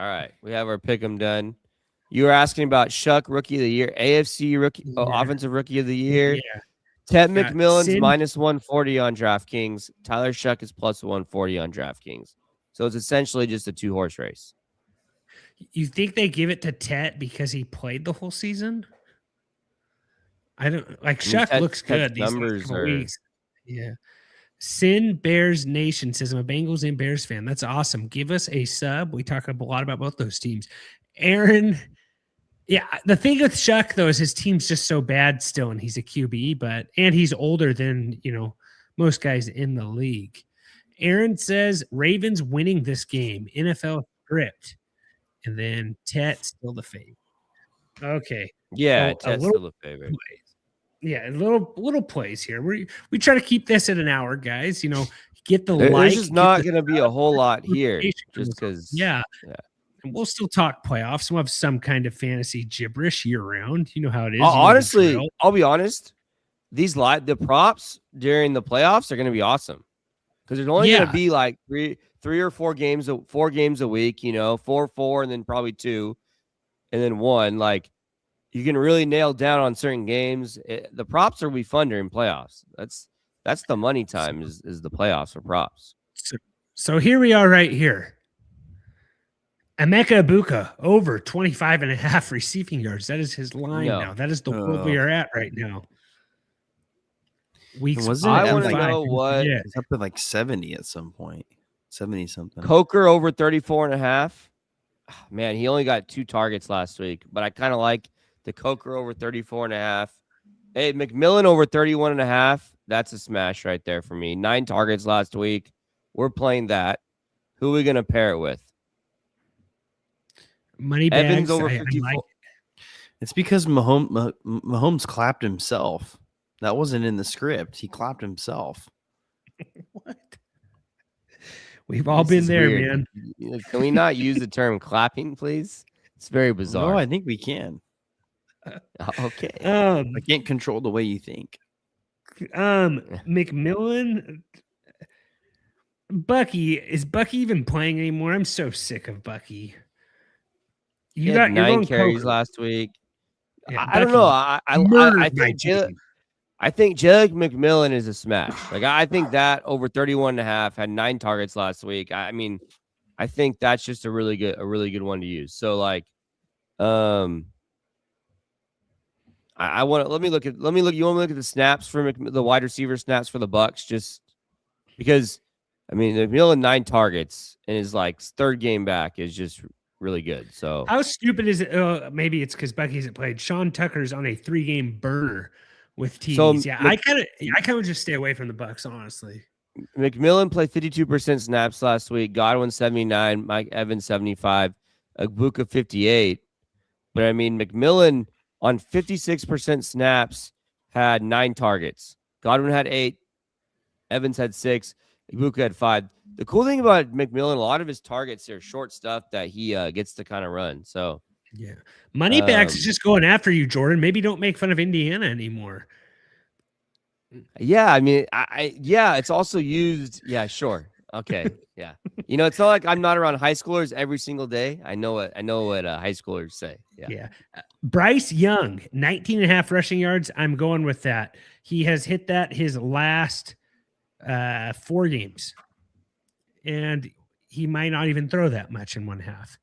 All right, we have our pick 'em done. You were asking about Shuck Rookie of the Year, AFC Rookie, Offensive Rookie of the Year. Yeah. Ted McMillan's minus 140 on DraftKings. Tyler Shuck is plus 140 on DraftKings. So it's essentially just a 2-horse race. You think they give it to Tet because he played the whole season? I don't like Shuck looks good. These numbers are weeks. Yeah. Sin Bears Nation says I'm a Bengals and Bears fan. That's awesome. Give us a sub. We talk a lot about both those teams. Aaron, yeah. The thing with Shuck though is his team's just so bad still, and he's a QB, and he's older than most guys in the league. Aaron says Ravens winning this game. NFL script, and then Tet still the favorite. Okay. Yeah, So Tet's still the favorite. Yeah, little plays here. We try to keep this at an hour, guys. Get the There's just not going to be a whole lot here, just because. Yeah, and we'll still talk playoffs. We'll have some kind of fantasy gibberish year round. You know how it is. Honestly, I'll be honest. The props during the playoffs are going to be awesome because there's only going to be like three or 4 games a week. 4, and then probably 2, and then 1. Like. You can really nail down on certain games. The props will be fun during playoffs. That's the money time is the playoffs for props. So here we are right here. Emeka Egbuka over 25.5 receiving yards. That is his line now. That is the world we are at right now. I want to know what it's up to like 70 at some point. 70 something. Coker over 34.5. Man, he only got 2 targets last week, but I kind of like the Coker over 34.5. Hey, McMillan over 31.5. That's a smash right there for me. 9 targets last week. We're playing that. Who are we going to pair it with? Moneybags. Evans over 54. Like it's because Mahomes clapped himself. That wasn't in the script. He clapped himself. What? We've all been there, weird. Man. Can we not use the term clapping, please? It's very bizarre. No, I think we can. Okay. I can't control the way you think. McMillan, Bucky, is Bucky even playing anymore? I'm so sick of Bucky. You got 9 carries last week. Yeah, I don't know. I think Jake McMillan is a smash. Like I think that over 31.5 had 9 targets last week. I mean, I think that's just a really good one to use. So like, I want to let me look. You want me to look at the snaps for the wide receiver snaps for the Bucks, just because. I mean, McMillan 9 targets in his like third game back is just really good. So How stupid is it? Maybe it's because Bucky hasn't played. Sean Tucker's on a 3-game burner with TDs. Yeah, I kind of just stay away from the Bucks, honestly. McMillan played 52% snaps last week. Godwin 79, Mike Evans 75, Egbuka 58. But I mean, McMillan on 56% snaps had 9 targets. Godwin had 8. Evans had 6. Egbuka had 5. The cool thing about McMillan, a lot of his targets are short stuff that he gets to kind of run. So yeah, Moneybags is just going after you, Jordan. Maybe don't make fun of Indiana anymore. Yeah, I mean, yeah, it's also used. Yeah, sure. Okay. Yeah. It's not like I'm not around high schoolers every single day. I know what high schoolers say. Yeah. Yeah. Bryce Young, 19.5 rushing yards. I'm going with that. He has hit that his last 4 games. And he might not even throw that much in one half.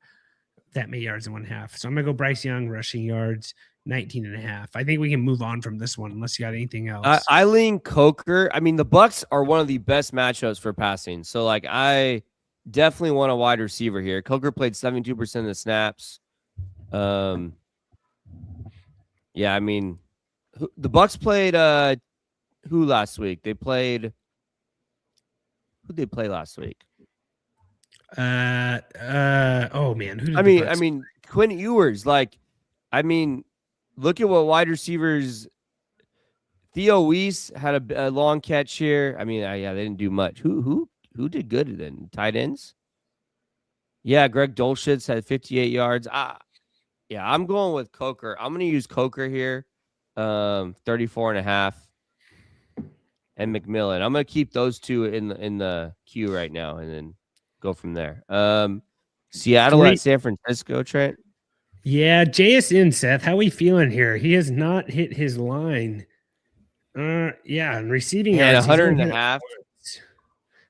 That many yards in one half. So I'm going to go Bryce Young, rushing yards, 19.5. I think we can move on from this one unless you got anything else. I lean Coker. I mean, the Bucks are one of the best matchups for passing. So, like, I definitely want a wide receiver here. Coker played 72% of the snaps. Yeah, I mean, the Bucks played who last week? They played who did they play last week? Oh man, who did I mean, Quinn Ewers. Like, I mean, look at what wide receivers. Theo Weiss had a long catch here. I mean, yeah, they didn't do much. Who did good then? Tight ends. Yeah, Greg Dulcich had 58 yards. Yeah, I'm going with Coker. I'm going to use Coker here, 34.5, and McMillan. I'm going to keep those two in the queue right now, and then go from there. Seattle at San Francisco, Trent. Yeah, JSN, Seth. How we feeling here? He has not hit his line. Yeah, and receiving yards, 100.5.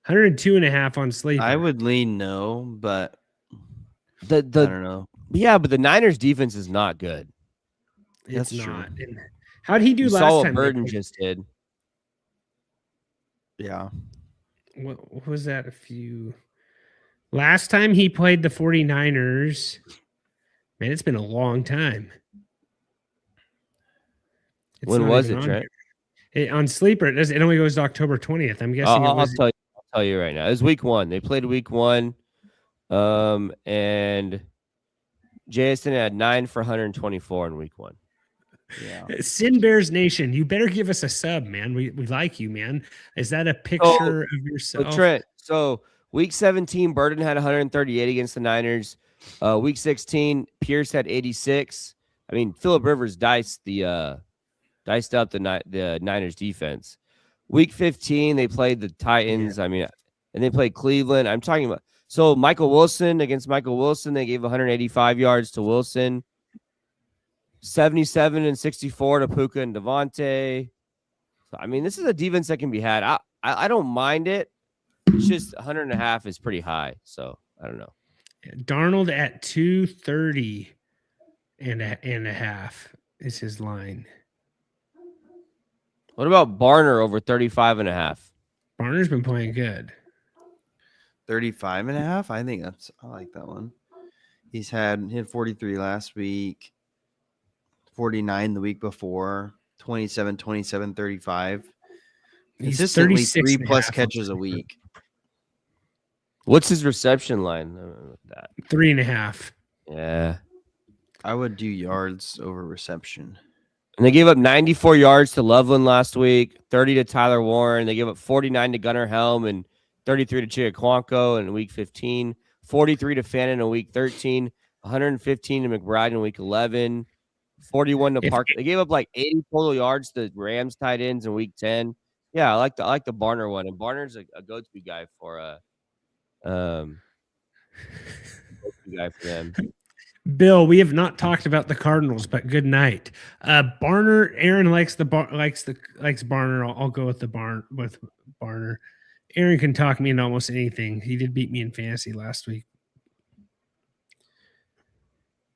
102.5 on Sleeper. I would lean no, but I don't know. Yeah, but the Niners defense is not good. It's not. How did he do last saw time? What Burden just did. Yeah. What was that? Last time he played the 49ers. Man, it's been a long time. When was it, Trent? On Sleeper, it only goes to October 20th. I'm guessing I'll tell you right now. It was week 1. They played week 1. And Jason had 9 for 124 in week 1. Yeah. Sin Bears Nation, you better give us a sub, man. We like you, man. Is that a picture of yourself? So Trent, week 17, Burden had 138 against the Niners. Week 16, Pierce had 86. I mean, Phillip Rivers diced up the Niners defense. Week 15, they played the Titans. Yeah. I mean, and they played Cleveland. I'm talking about Michael Wilson against Michael Wilson. They gave 185 yards to Wilson. 77 and 64 to Puka and Devontae. So, I mean, this is a defense that can be had. I don't mind it. It's just 100.5 is pretty high. So I don't know. Darnold at 230 and a half is his line. What about Barner over 35.5? Barner's been playing good. 35.5? I like that one. He hit 43 last week, 49 the week before, 27, 35. Consistently 3+ catches a week. What's his reception line? 3.5. Yeah. I would do yards over reception. And they gave up 94 yards to Loveland last week, 30 to Tyler Warren. They gave up 49 to Gunnar Helm and 33 to Chiaquanco in week 15, 43 to Fannin in week 13, 115 to McBride in week 11, 41 to Parker. They gave up like 80 total yards to Rams tight ends in week 10. Yeah, I like the Barner one. And Barner's a go-to guy for go-to guy for them. Bill, we have not talked about the Cardinals, but good night. Barner, Aaron likes Barner. I'll go with Barner. Aaron can talk me into almost anything. He did beat me in fantasy last week.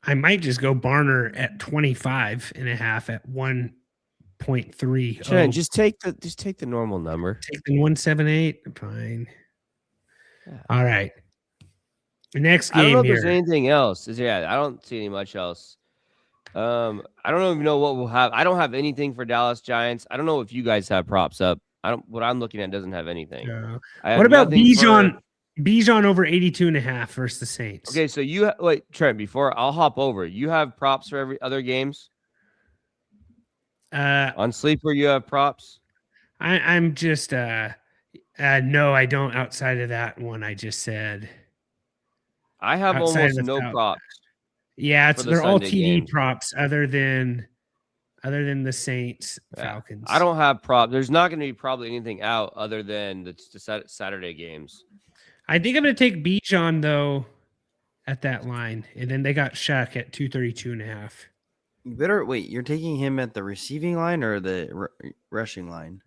I might just go Barner at 25.5 at 1.3. Trent, just take the normal number. Take the 178. Fine. Yeah. All right. Next game I don't know if here. there's anything else. I don't see any much else. I don't even know what we'll have. I don't have anything for Dallas Giants. I don't know if you guys have props up. What I'm looking at doesn't have anything. What about Bijan? Bijan over 82.5 versus the Saints. Okay, so wait, Trent, before I'll hop over. You have props for every other games? On Sleeper, you have props? I'm just no, I don't outside of that one I just said. I have almost no props. Yeah, they're all TV props other than the Saints, Falcons. I don't have props. There's not going to be probably anything out other than the Saturday games. I think I'm going to take Bijan though at that line, and then they got Shaq at 232.5. You better wait. You're taking him at the receiving line or the rushing line?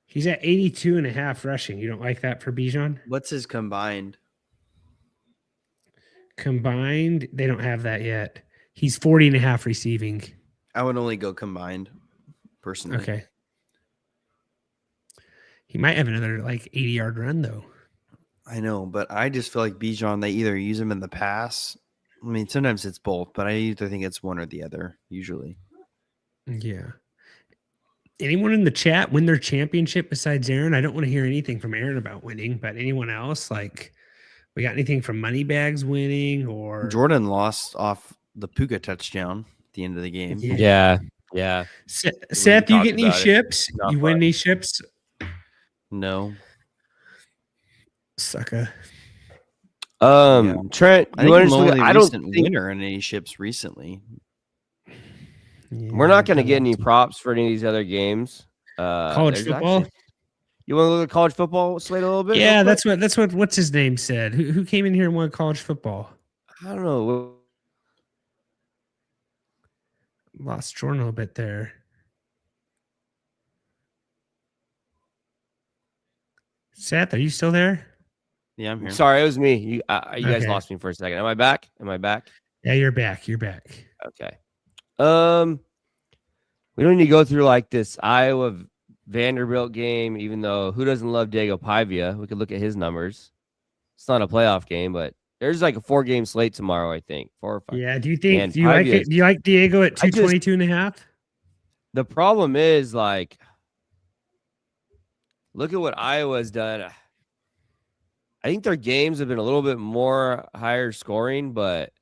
He's at 82.5 rushing. You don't like that for Bijan? What's his combined? Combined, they don't have that yet. He's 40.5 receiving. I would only go combined, personally. Okay. He might have another 80-yard run though. I know, but I just feel like Bijan, they either use him in the pass. I mean, sometimes it's both, but I either think it's one or the other, usually. Yeah. Anyone in the chat win their championship besides Aaron? I don't want to hear anything from Aaron about winning, but anyone else? We got anything from Moneybags winning or Jordan lost off the Puka touchdown at the end of the game. Yeah. Seth, you get any ships? You win any ships? No. Sucker. Trent, I don't think winner in any ships recently. Yeah, we're not going to get any props for any of these other games. College football. You want to look at college football slate a little bit? Yeah, that's what what's his name said. Who came in here and won college football? I don't know. Lost Jordan a little bit there. Seth, are you still there? Yeah, I'm here. Sorry, it was me. You guys lost me for a second. Am I back? Yeah, you're back. You're back. Okay. We don't need to go through this Iowa Vanderbilt game, even though who doesn't love Diego Pavia? We could look at his numbers. It's not a playoff game, but there's a 4-game slate tomorrow, I think. 4 or 5. Yeah. Do you think do you like Diego at 222.5? The problem is look at what Iowa's done. I think their games have been a little bit more higher scoring, but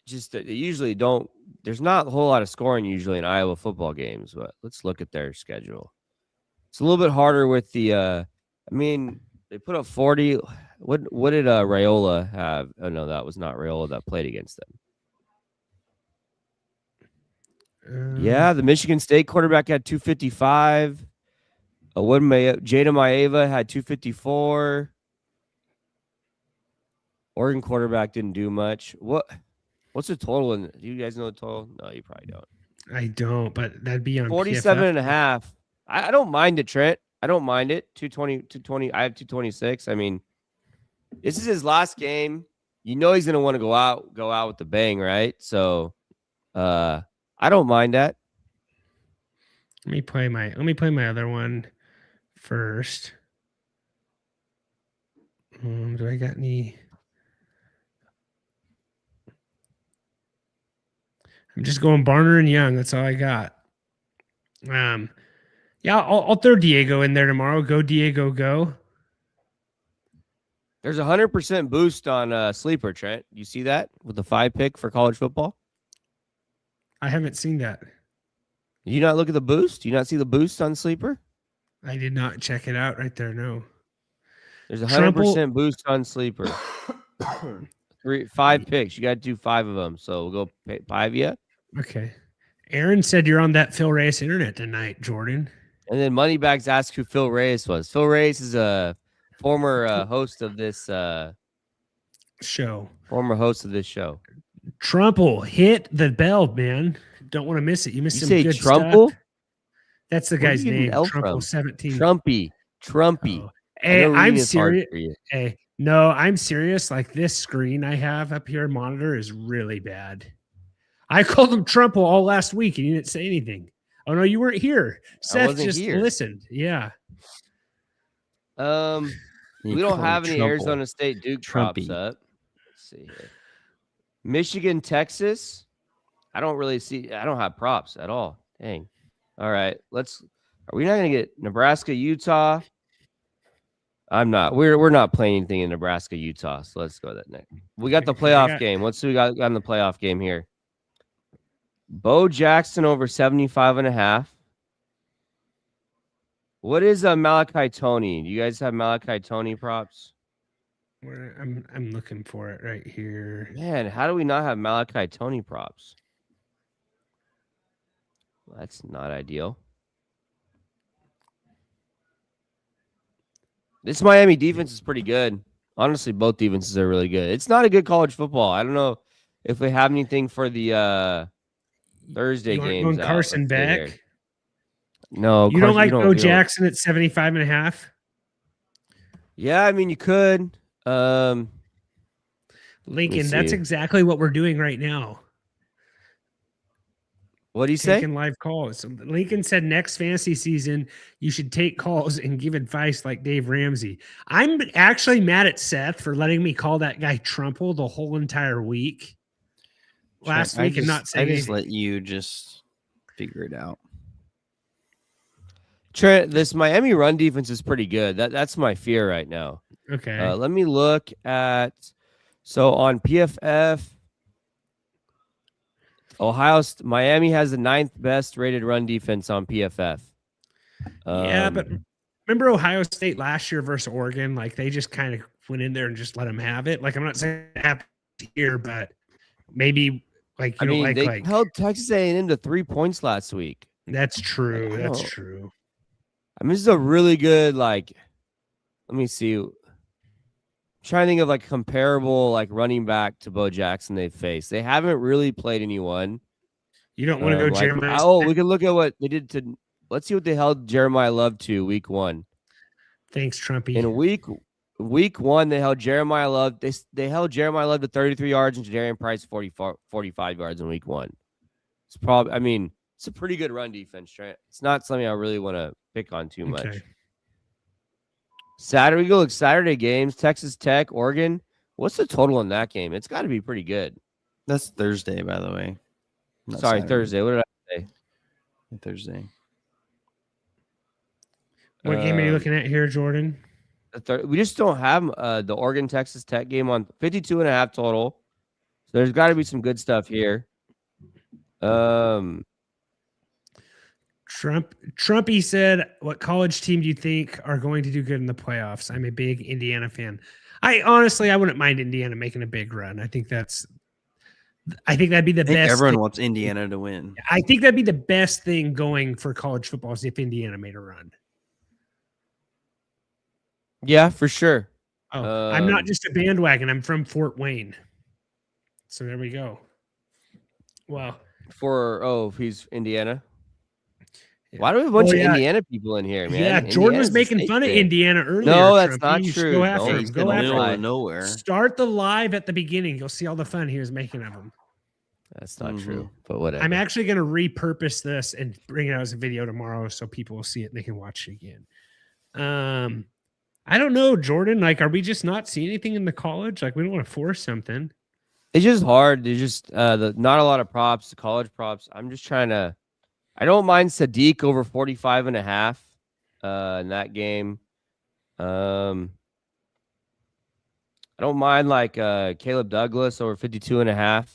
just they usually don't. There's not a whole lot of scoring usually in Iowa football games, but let's look at their schedule. It's a little bit harder with the. They put up 40. What did Raiola have? Oh no, that was not Raiola that played against them. Yeah, the Michigan State quarterback had 255. Jada Maeva had 254. Oregon quarterback didn't do much. What's the total? Do you guys know the total? No, you probably don't. I don't, but that'd be on 47.5. I don't mind it, Trent. I don't mind it. 220. I have 226. I mean, this is his last game. You know he's gonna want to go out with the bang, right? So, I don't mind that. Let me play my other one first. Do I got any? I'm just going Barner and Young. That's all I got. Yeah, I'll throw Diego in there tomorrow. Go Diego, go. There's 100% boost on Sleeper, Trent. You see that with the 5 pick for college football? I haven't seen that. Did you not look at the boost? Do you not see the boost on Sleeper? I did not check it out right there. No. There's 100% boost on Sleeper. 5 picks. You got to do 5 of them. So we'll go 5 yet. Okay. Aaron said you're on that Phil Reyes internet tonight, Jordan. And then Moneybags asked who Phil Reyes was. Phil Reyes is a former host of this show. Trumple, hit the bell, man. Don't want to miss it. You missed some good Trumple? stuff. That's the guy's name. Trumple 17. Trumpy. Oh. Hey, I'm serious. Hey, No, I'm serious. Like this screen I have up here, monitor is really bad. I called him Trump all last week and you didn't say anything. Oh no, you weren't here. I Seth wasn't just here. listened. Yeah. We don't have any Arizona State Duke props up. Let's see here. Michigan, Texas. I don't have props at all. Dang. All right. Are we not gonna get Nebraska, Utah? I'm not. We're not playing anything in Nebraska, Utah. So let's go that next. We got the playoff game. Let's see what we got on the playoff game here. Bo Jackson over 75.5. What is Malachi Tony? Do you guys have Malachi Tony props? I'm looking for it right here. Man, how do we not have Malachi Tony props? Well, that's not ideal. This Miami defense is pretty good. Honestly, both defenses are really good. It's not a good college football. I don't know if we have anything for the Thursday games. Going Carson Beck? No. You don't like Bo Jackson at 75.5? Yeah, I mean, you could. Lincoln, that's exactly what we're doing right now. What do you say? Taking live calls. So Lincoln said next fantasy season, you should take calls and give advice like Dave Ramsey. I'm actually mad at Seth for letting me call that guy Trumple the whole entire week last week and not saying anything. Let you just figure it out. Trent, this Miami run defense is pretty good. That's my fear right now. Okay. Let me look at on PFF. Miami has the 9th best rated run defense on PFF. Yeah, but remember Ohio State last year versus Oregon? Like they just kind of went in there and just let them have it. Like I'm not saying it happened here, but maybe they held Texas A&M to 3 points last week. That's true. That's true. I mean, this is a really good let me see. I'm trying to think of comparable running back to Bo Jackson they've faced. They haven't really played anyone. You don't want to go Jeremiah. We can look at what they did to. Let's see what they held Jeremiah Love to week 1. Thanks, Trumpy. In week 1, they held Jeremiah Love. They held Jeremiah Love to 33 yards and Jadarian Price 45 yards in week 1. It's probably. I mean, it's a pretty good run defense. Trent. It's not something I really want to pick on too much. Okay. Saturday, we go look Saturday games. Texas Tech, Oregon. What's the total in that game? It's got to be pretty good. That's Thursday, by the way. Sorry, Saturday. Thursday. What did I say? Thursday. What game are you looking at here, Jordan? We just don't have the Oregon Texas Tech game on 52.5 total. So there's got to be some good stuff here. Trumpy said, what college team do you think are going to do good in the playoffs? I'm a big Indiana fan. I wouldn't mind Indiana making a big run. I think that'd be the best. Everyone wants Indiana to win. I think that'd be the best thing going for college football is if Indiana made a run. Yeah, for sure. I'm not just a bandwagon. I'm from Fort Wayne. So there we go. Wow. He's Indiana. Yeah. Why do we have a bunch of Indiana people in here, man? Yeah, Jordan was making fun of Indiana earlier. No, that's not true. Go after him. Go after him. Nowhere. Start the live at the beginning. You'll see all the fun he was making of them. That's not true, but whatever. I'm actually going to repurpose this and bring it out as a video tomorrow so people will see it and they can watch it again. I don't know, Jordan. Are we just not seeing anything in the college? We don't want to force something. It's just hard. There's just not a lot of props, the college props. I'm just trying to. I don't mind Sadiq over 45.5 in that game. I don't mind Caleb Douglas over 52.5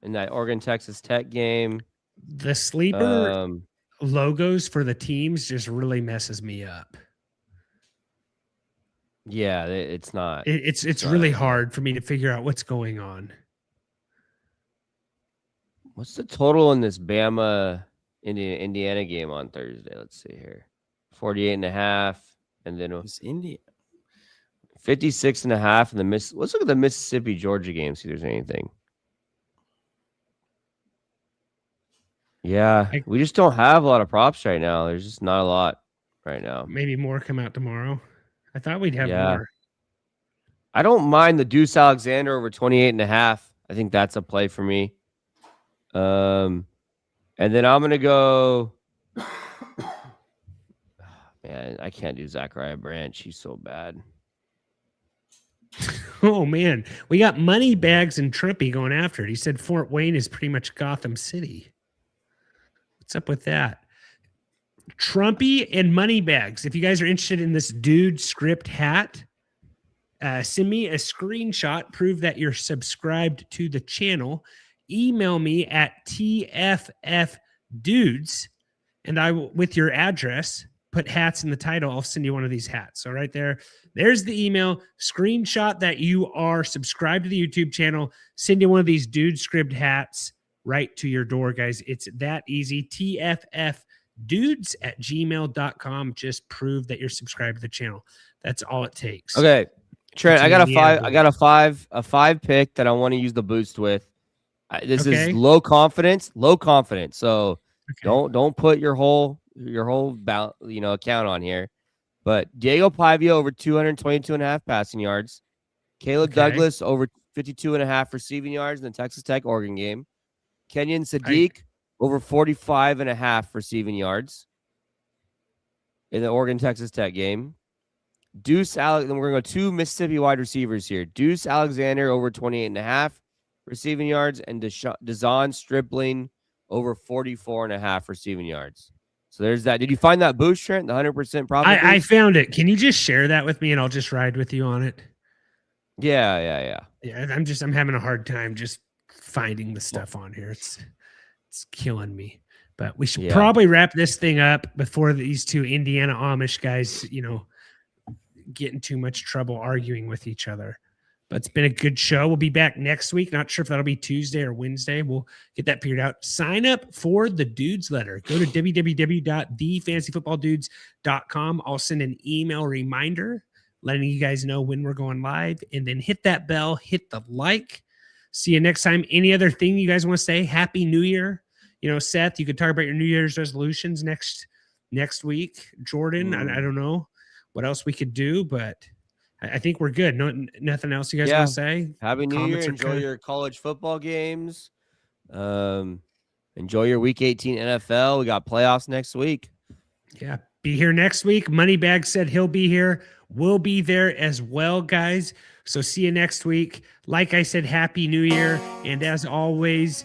in that Oregon Texas Tech game. The sleeper logos for the teams just really messes me up. Yeah, it's not. It's really hard for me to figure out what's going on. What's the total in this Bama Indiana game on Thursday? Let's see here. 48.5. And then it's India. 56.5 in the let's look at the Mississippi Georgia game, see if there's anything. Yeah, we just don't have a lot of props right now. There's just not a lot right now. Maybe more come out tomorrow. I thought we'd have Yeah. more. I don't mind the Deuce Alexander over 28.5. I think that's a play for me. And then I'm going to go. Man, I can't do Zachariah Branch. He's so bad. Oh, man. We got money bags and Trumpy going after it. He said Fort Wayne is pretty much Gotham City. What's up with that? Trumpy and money bags. If you guys are interested in this dude script hat, send me a screenshot. Prove that you're subscribed to the channel. Email me at tffdudes, and I will, with your address, put hats in the title. I'll send you one of these hats. So right there's the email. Screenshot that you are subscribed to the YouTube channel. Send you one of these dude script hats right to your door, guys. It's that easy. tffdudes@gmail.com. Just prove that you're subscribed to the channel. That's all it takes. Okay, Trent, I got a Indiana five. A five pick that I want to use the boost with. This is low confidence. So don't put your whole account on here. But Diego Pavia over 222.5 passing yards. Caleb Douglas over 52.5 receiving yards in the Texas Tech Oregon game. Kenyon Sadiq over 45.5 receiving yards in the Oregon Texas Tech game. Then we're going to go 2 Mississippi wide receivers here. Deuce Alexander over 28.5 receiving yards, and Dazon Stripling over 44.5 receiving yards. So there's that. Did you find that boost, Trent? The 100% profit? I found it. Can you just share that with me, and I'll just ride with you on it? Yeah. I'm having a hard time just finding the stuff on here. It's killing me. But we should probably wrap this thing up before these two Indiana Amish guys, get in too much trouble arguing with each other. But it's been a good show. We'll be back next week. Not sure if that'll be Tuesday or Wednesday. We'll get that figured out. Sign up for the Dudes letter. Go to www.thefantasyfootballdudes.com. I'll send an email reminder letting you guys know when we're going live. And then hit that bell, hit the like. See you next time. Any other thing you guys want to say? Happy New Year. Seth, you could talk about your New Year's resolutions next week. Jordan, I don't know what else we could do, but I think we're good. Nothing else you guys want to say? Happy New Year. Enjoy your college football games. Enjoy your Week 18 NFL. We got playoffs next week. Yeah. Be here next week. Moneybag said he'll be here. We'll be there as well, guys. So see you next week. Like I said, Happy New Year. And as always,